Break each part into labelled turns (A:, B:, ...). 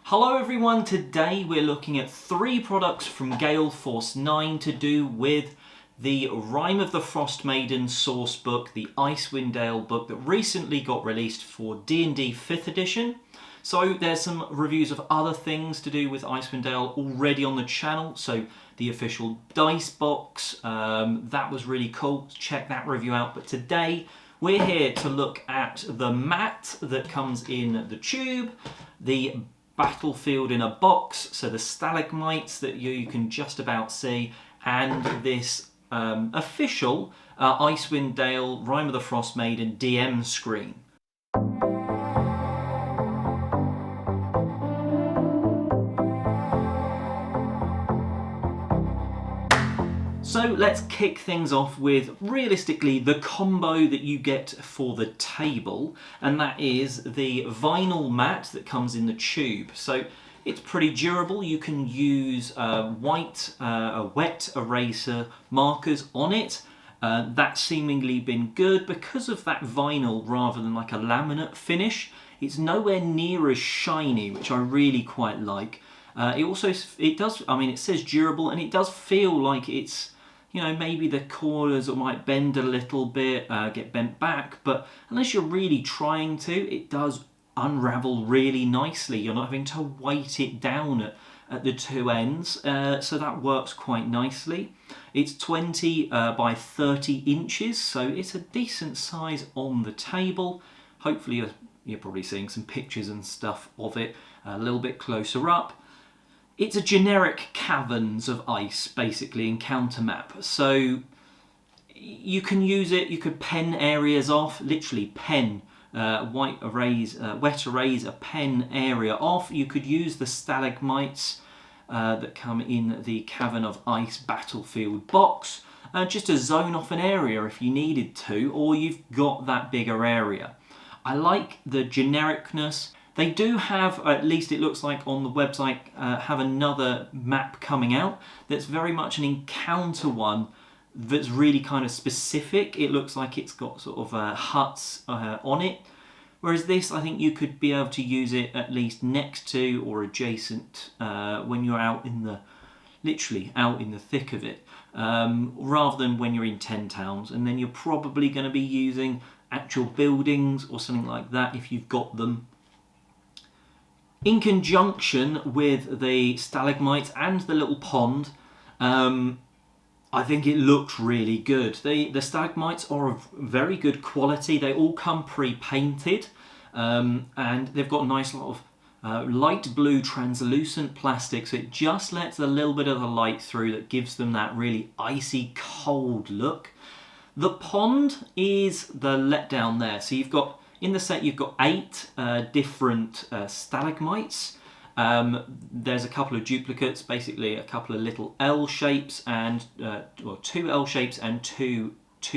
A: Hello everyone, today we're looking at 3 products from Gale Force 9 to do with the Rime of the Frostmaiden source book, the Icewind Dale book that recently got released for D&D 5th edition. So there's some reviews of other things to do with Icewind Dale already on the channel, so the official dice box, that was really cool, check that review out. But today we're here to look at the mat that comes in the tube, the battlefield in a box, so the stalagmites that you can just about see, and this official Icewind Dale Rime of the Frostmaiden DM screen. So let's kick things off with, realistically, the combo that you get for the table, and that is the vinyl mat that comes in the tube. So it's pretty durable. You can use wet eraser markers on it. That's seemingly been good because of that vinyl rather than like a laminate finish. It's nowhere near as shiny, which I really quite like. It says durable, and it does feel like it's, you know, maybe the corners might bend a little bit, get bent back, but unless you're really trying to, it does unravel really nicely. You're not having to weight it down at the two ends, so that works quite nicely. It's 20 by 30 inches, so it's a decent size on the table. Hopefully you're probably seeing some pictures and stuff of it a little bit closer up. It's a generic Caverns of Ice, basically, encounter map. So you can use it, you could pen areas off, literally pen, wet erase a pen area off. You could use the stalagmites that come in the Cavern of Ice battlefield box, just to zone off an area if you needed to, or you've got that bigger area. I like the genericness. They do have, at least it looks like on the website, have another map coming out that's very much an encounter one that's really kind of specific. It looks like it's got sort of huts on it. Whereas this, I think you could be able to use it at least next to or adjacent when you're literally out in the thick of it, rather than when you're in 10 towns. And then you're probably going to be using actual buildings or something like that if you've got them. In conjunction with the stalagmites and the little pond, I think it looks really good. The stalagmites are of very good quality. They all come pre-painted, and they've got a nice lot of light blue translucent plastic, so it just lets a little bit of the light through that gives them that really icy cold look. The pond is the letdown there. So in the set you've got 8 different stalagmites. There's a couple of duplicates, basically a couple of little L shapes and 2 L shapes and 2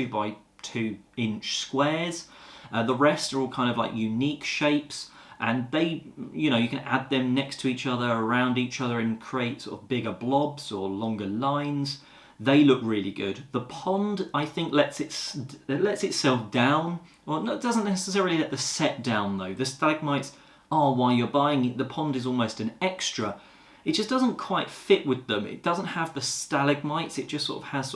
A: by 2 inch squares. The rest are all kind of like unique shapes, and they, you can add them next to each other, around each other, and create sort of bigger blobs or longer lines. They look really good. The pond, I think, lets itself down. Well, no, it doesn't necessarily let the set down, though. The stalagmites are, while you're buying it, the pond is almost an extra. It just doesn't quite fit with them. It doesn't have the stalagmites. It just sort of has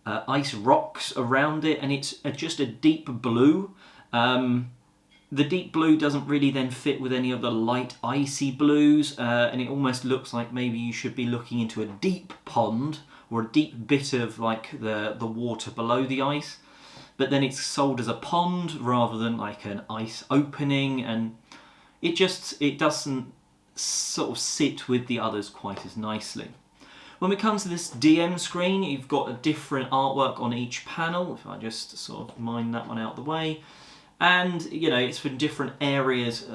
A: ice rocks around it, and it's just a deep blue. The deep blue doesn't really then fit with any of the light icy blues, and it almost looks like maybe you should be looking into a deep pond, or a deep bit of like the water below the ice, but then it's sold as a pond rather than like an ice opening, and it doesn't sort of sit with the others quite as nicely. When it comes to this DM screen, you've got a different artwork on each panel. If I just sort of mine that one out the way, and it's for different areas.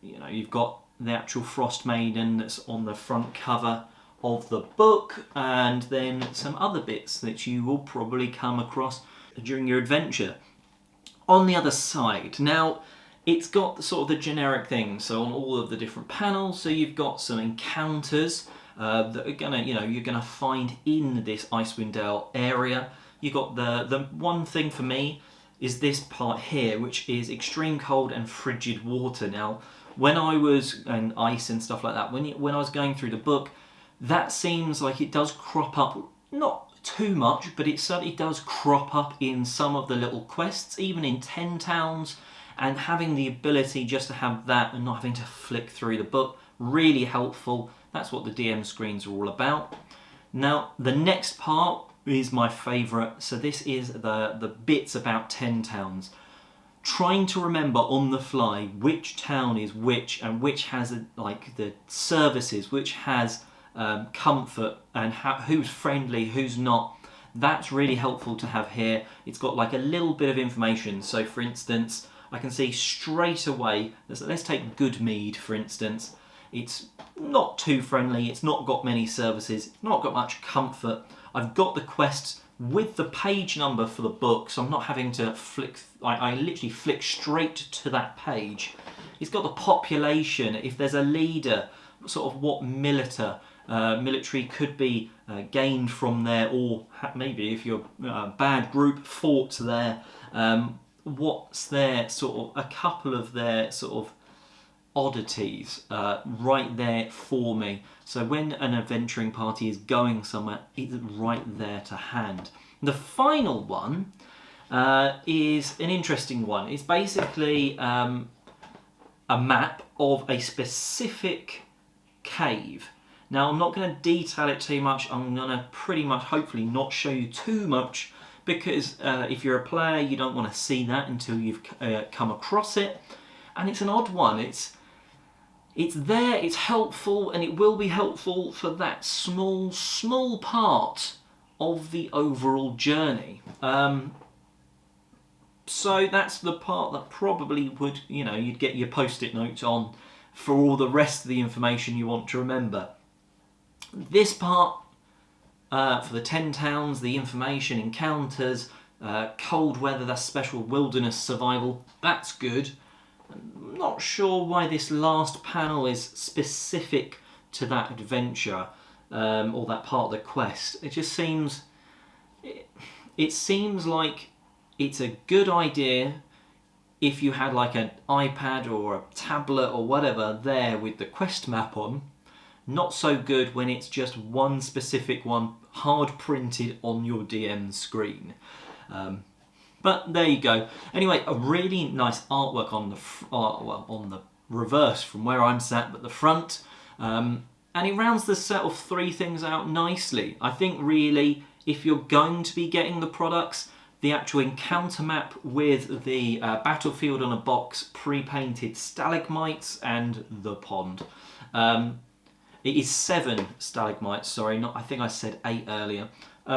A: You've got the actual Frostmaiden that's on the front cover of the book, and then some other bits that you will probably come across during your adventure. On the other side, now it's got sort of the generic things, so on all of the different panels, so you've got some encounters that are you're gonna find in this Icewind Dale area. You've got the one thing for me is this part here, which is extreme cold and frigid water. Now, when I was, and Ice and stuff like that, when I was going through the book, that seems like it does crop up, not too much, but it certainly does crop up in some of the little quests, even in 10 towns, and having the ability just to have that and not having to flick through the book, really helpful. That's what the DM screens are all about. Now, the next part is my favourite, so this is the bits about 10 towns. Trying to remember on the fly which town is which, and which has like the services, which has comfort, and who's friendly, who's not. That's really helpful to have here. It's got like a little bit of information. So for instance, I can see straight away, let's take Goodmead for instance. It's not too friendly, it's not got many services, it's not got much comfort. I've got the quests with the page number for the book, so I'm not having to flick, I literally flick straight to that page. It's got the population, if there's a leader, sort of what military could be gained from there, or maybe if you're a bad group, fought there. What's their sort of, a couple of their sort of oddities right there for me. So when an adventuring party is going somewhere, it's right there to hand. The final one is an interesting one. It's basically a map of a specific cave. Now I'm not going to detail it too much. I'm going to pretty much hopefully not show you too much, because if you're a player you don't want to see that until you've come across it. And it's an odd one. It's there, it's helpful, and it will be helpful for that small part of the overall journey. So that's the part that probably would, you'd get your post-it notes on for all the rest of the information you want to remember. This part, for the 10 towns, the information, encounters, cold weather, that's special wilderness survival, that's good. I'm not sure why this last panel is specific to that adventure or that part of the quest. It just seems, it seems like it's a good idea if you had like an iPad or a tablet or whatever there with the quest map on. Not so good when it's just one specific one hard printed on your DM screen. But there you go. Anyway, a really nice artwork on the on the reverse from where I'm sat, but the front, and it rounds the set of 3 things out nicely. I think really, if you're going to be getting the products, the actual encounter map with the battlefield on a box, pre-painted stalagmites, and the pond. It is 7 stalagmites. Sorry, not. I think I said 8 earlier.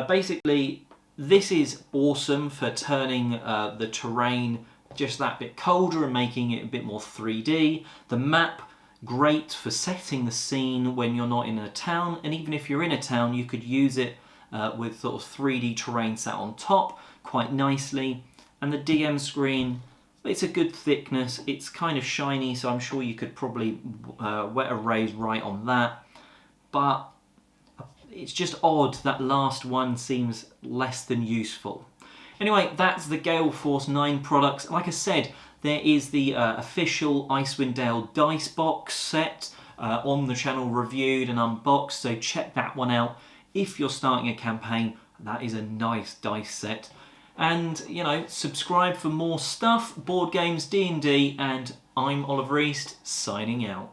A: Basically, this is awesome for turning the terrain just that bit colder and making it a bit more 3D. The map, great for setting the scene when you're not in a town, and even if you're in a town you could use it with sort of 3D terrain sat on top quite nicely. And the DM screen, it's a good thickness, it's kind of shiny, so I'm sure you could probably wet erase right on that, but it's just odd that last one seems less than useful. Anyway, that's the Gale Force 9 products. Like I said, there is the official Icewind Dale dice box set on the channel, reviewed and unboxed, so check that one out. If you're starting a campaign, that is a nice dice set. And, subscribe for more stuff, board games, D&D, and I'm Oliver East, signing out.